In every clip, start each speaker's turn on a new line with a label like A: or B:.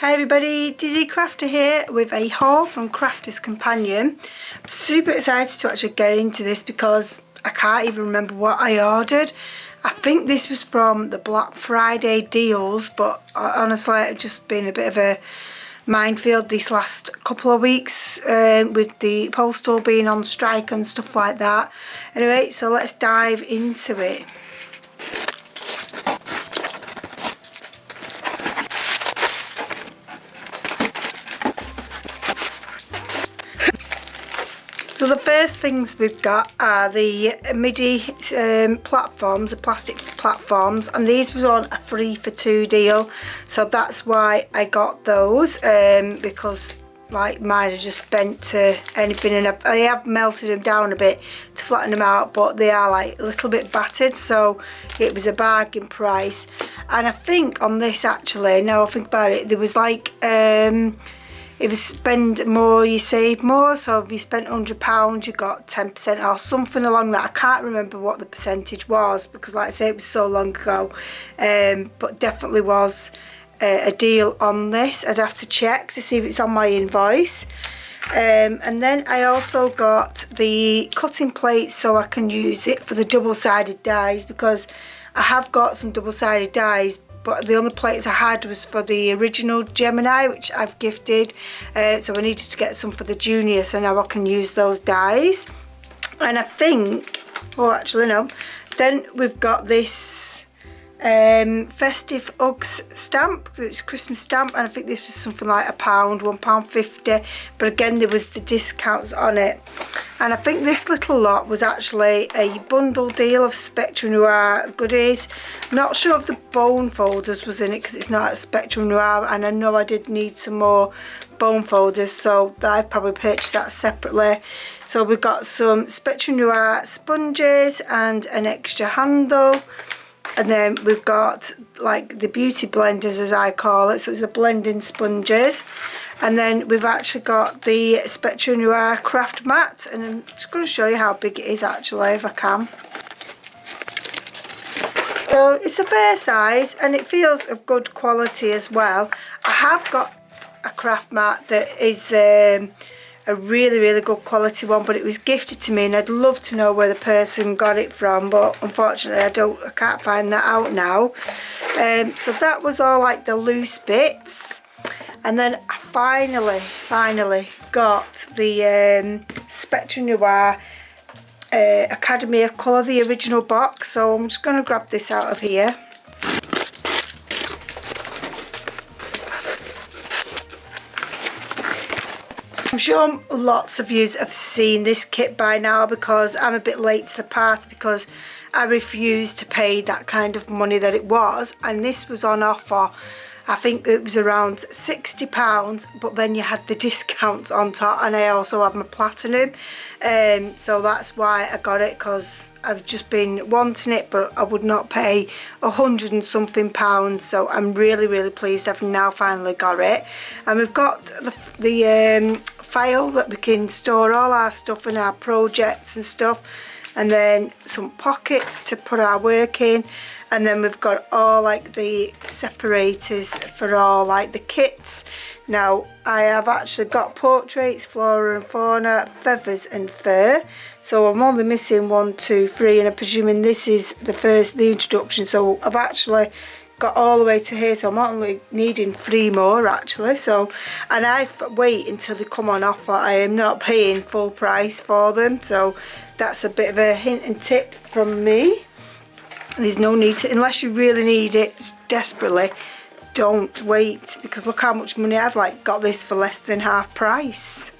A: Hi everybody, Dizzy Crafter here with a haul from Crafter's Companion. I'm super excited to actually get into this because I can't even remember what I ordered. I think this was from the Black Friday deals, but honestly it's just been a bit of a minefield these last couple of weeks with the postal being on strike and stuff like that. Anyway, so let's dive into it. So the first things we've got are the MIDI platforms, the plastic platforms, and these was on a 3 for 2 deal, so that's why I got those, because like mine are just bent to anything, and I have melted them down a bit to flatten them out, but they are like a little bit battered, so it was a bargain price. And I think on this, actually, now I think about it, there was like if you spend more, you save more. So if you spent £100, you got 10% or something along that. I can't remember what the percentage was because, like I say, it was so long ago. But definitely was a deal on this. I'd have to check to see if it's on my invoice. And then I also got the cutting plates so I can use it for the double-sided dies, because I have got some double-sided dies, but the only plates I had was for the original Gemini, which I've gifted, so I needed to get some for the junior, so now I can use those dies. And I think, oh actually no, then we've got this festive Uggs stamp, it's Christmas stamp, and I think this was something like £1, £1.50, but again there was the discounts on it. And I think this little lot was actually a bundle deal of Spectrum Noir goodies. Not sure if the bone folders was in it because it's not at Spectrum Noir, and I know I did need some more bone folders, so I probably purchased that separately. So we've got some Spectrum Noir sponges and an extra handle. And then we've got like the beauty blenders, as I call it, so it's the blending sponges. And then we've actually got the Spectrum Noir craft mat, and I'm just going to show you how big it is actually, if I can. So it's a fair size and it feels of good quality as well. I have got a craft mat that is a really good quality one, but it was gifted to me and I'd love to know where the person got it from, but unfortunately I can't find that out now. So that was all like the loose bits. And then I finally got the Spectrum Noir Academy of Colour, the original box, so I'm just going to grab this out of here. I'm sure lots of you have seen this kit by now because I'm a bit late to the party because I refused to pay that kind of money that it was, and this was on offer. I think it was around £60, but then you had the discounts on top, and I also had my platinum, so that's why I got it, because I've just been wanting it, but I would not pay £100 and something, so I'm really pleased I've now finally got it. And we've got the file that we can store all our stuff and our projects and stuff, and then some pockets to put our work in. And then we've got all like the separators for all like the kits. Now I have actually got portraits, flora and fauna, feathers and fur. So I'm only missing 1, 2, 3, and I'm presuming this is the introduction. So I've actually got all the way to here, so I'm only needing 3 more actually. So, and I wait until they come on offer. I am not paying full price for them. So that's a bit of a hint and tip from me. There's no need to, unless you really need it desperately, don't wait, because look how much money I've like got this for less than half price.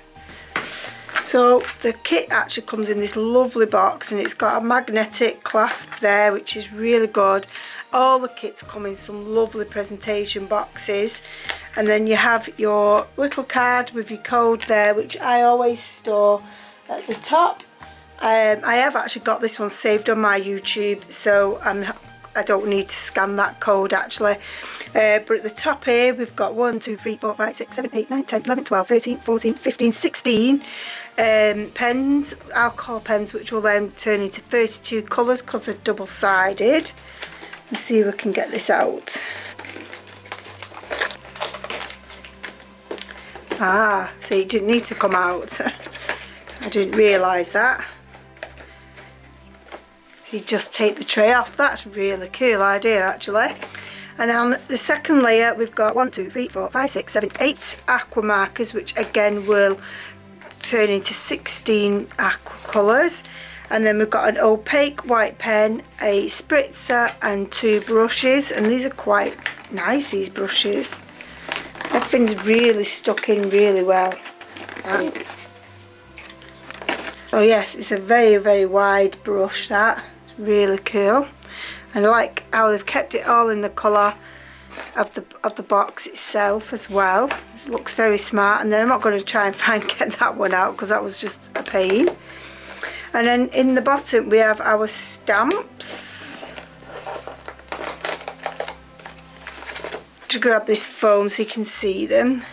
A: So the kit actually comes in this lovely box, and it's got a magnetic clasp there, which is really good. All the kits come in some lovely presentation boxes, and then you have your little card with your code there, which I always store at the top. I have actually got this one saved on my YouTube, so I don't need to scan that code actually. But at the top here we've got 1, 2, 3, 4, 5, 6, 7, 8, 9, 10, 11, 12, 13, 14, 15, 16 pens, alcohol pens, which will then turn into 32 colours because they're double-sided. Let's see if we can get this out. Ah, see, it didn't need to come out. I didn't realise that. You just take the tray off. That's a really cool idea, actually. And on the second layer, we've got 1, 2, 3, 4, 5, 6, 7, 8 aqua markers, which again will turn into 16 aqua colours. And then we've got an opaque white pen, a spritzer and 2 brushes. And these are quite nice, these brushes. Everything's really stuck in really well. Oh yes, it's a very, very wide brush, that. It's really cool. And I like how they've kept it all in the colour of the box itself as well. It looks very smart. And then I'm not going to try and get that one out because that was just a pain. And then in the bottom we have our stamps. Just grab this foam so you can see them.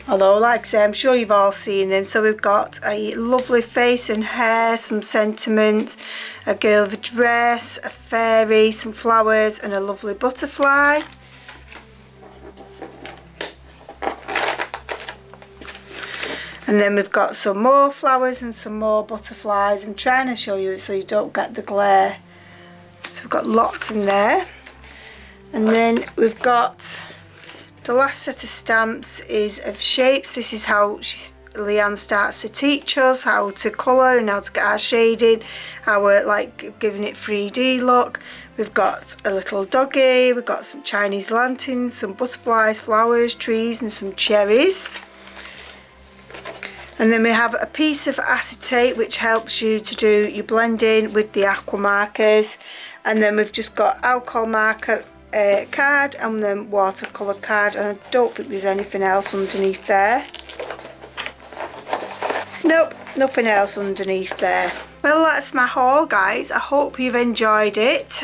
A: Although, like I say, I'm sure you've all seen them. So we've got a lovely face and hair, some sentiment, a girl with a dress, a fairy, some flowers and a lovely butterfly. And then we've got some more flowers and some more butterflies. I'm trying to show you so you don't get the glare. So we've got lots in there. And then we've got the last set of stamps is of shapes. This is how Leanne starts to teach us how to colour and how to get our shading, how we're like giving it 3D look. We've got a little doggy, we've got some Chinese lanterns, some butterflies, flowers, trees and some cherries. And then we have a piece of acetate which helps you to do your blending with the aqua markers. And then we've just got alcohol marker card and then watercolour card, and I don't think there's anything else underneath there. Nope, nothing else underneath there. Well, that's my haul, guys. I hope you've enjoyed it.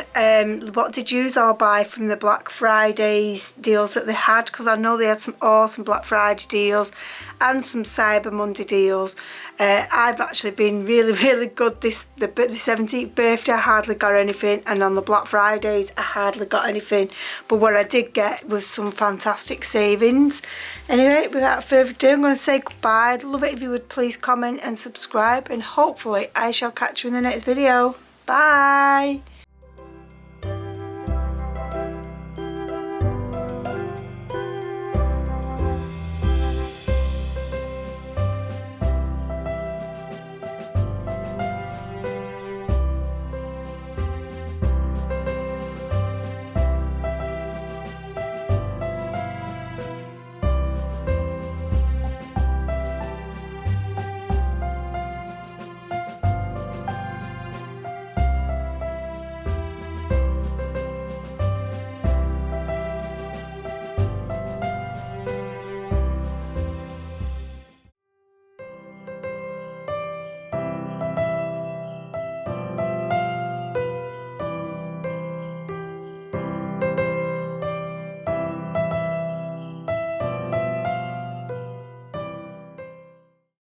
A: What did you all buy from the Black Friday's deals that they had? Because I know they had some awesome Black Friday deals and some Cyber Monday deals. I've actually been really, really good the 17th birthday. I hardly got anything, and on the Black Fridays I hardly got anything. But what I did get was some fantastic savings. Anyway, without further ado, I'm going to say goodbye. I'd love it if you would please comment and subscribe, and hopefully I shall catch you in the next video. Bye!